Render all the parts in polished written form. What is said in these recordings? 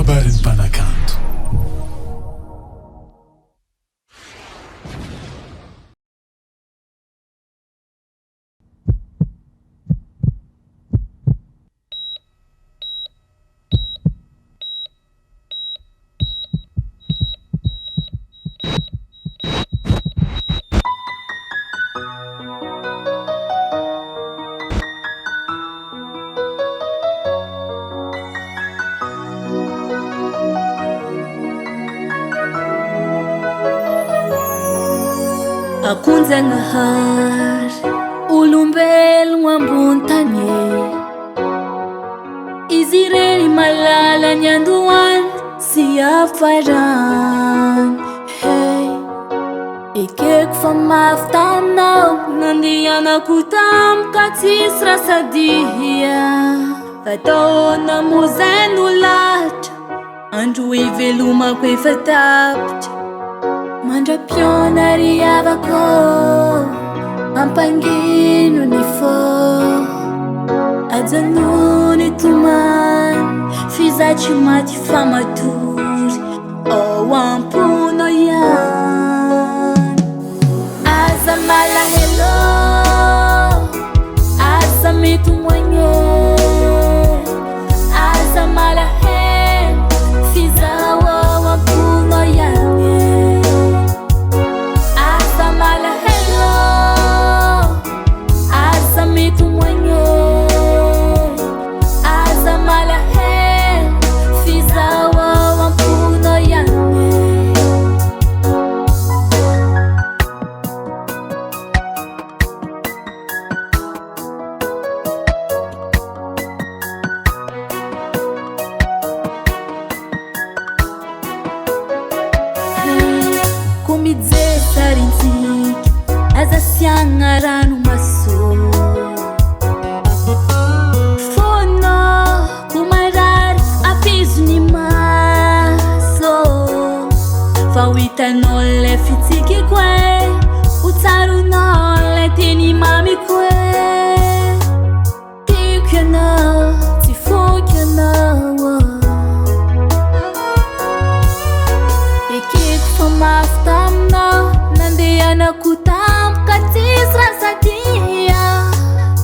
KABARON'NY MPANAKANTO. Akonjanahary olombelogno ambony tany izy ireny malala ny andohany sy afarany. Hey, ekeko fa mafy taminao nandehanako tamiko ka tsisy rasadia. Fataona mo zay no lahatra andro ivelomako efa tapitra. Mandra-piona ry havako ampangino ny fô ajanony tomany fizatsy maty fa matory ao ampono ihany. Aza malahelo aza mitomoigné aza malahelo fizao ao ampono ihany. Aza siagna rano maso fono kumarary apizony maso fa hitanao le fitsikiko ho tsaronao le teny mamiko tiako ianao tsy foky ianao. Ekeko fa mafy taminao nandehanako tamiko ka tsisy rasadia.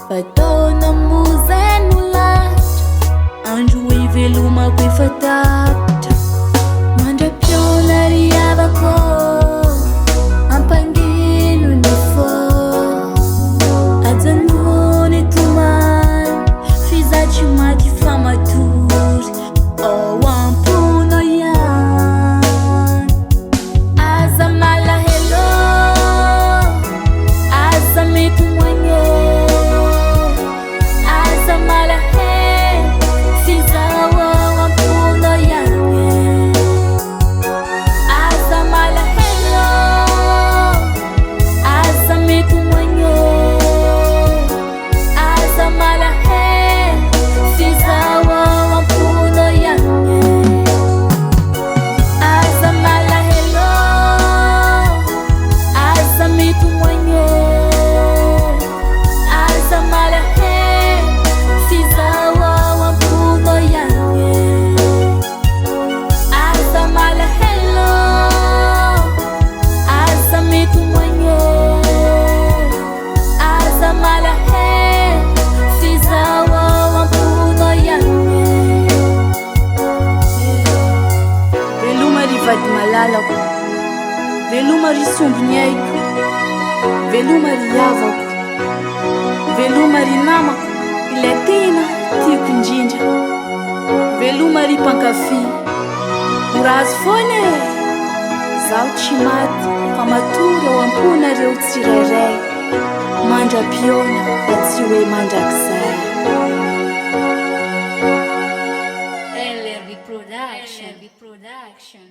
Fataona mo zay no lahatra andro ivelomako efa tapitra. Mandra-piona ry havako ampangino ny fô ajanony tomany fizatsy maty fa matory ao ampono ihany. Aza malahelo aza mitomoigné aza malahelo fizao ao ampono ihany. Aza malahelo aza mitomoigné aza malahelo fizao ao ampono ihany. Aza malahelo aza mitomoigné aza malahelo fizao ao ampono ihany. Aza malahelo aza mitomoigné aza malahelo fizao ao ampono ihany. Veloma ry vady malalako, veloma ry sombiny aiko, veloma ry havako, veloma ry namako ilay tena tiako indrindra, veloma ry mpankafy. Morazy foana zaho tsy maty fa matory ao amponareo tsirairay mandra-piona fa tsy hoe mandrakizay. LRB Production.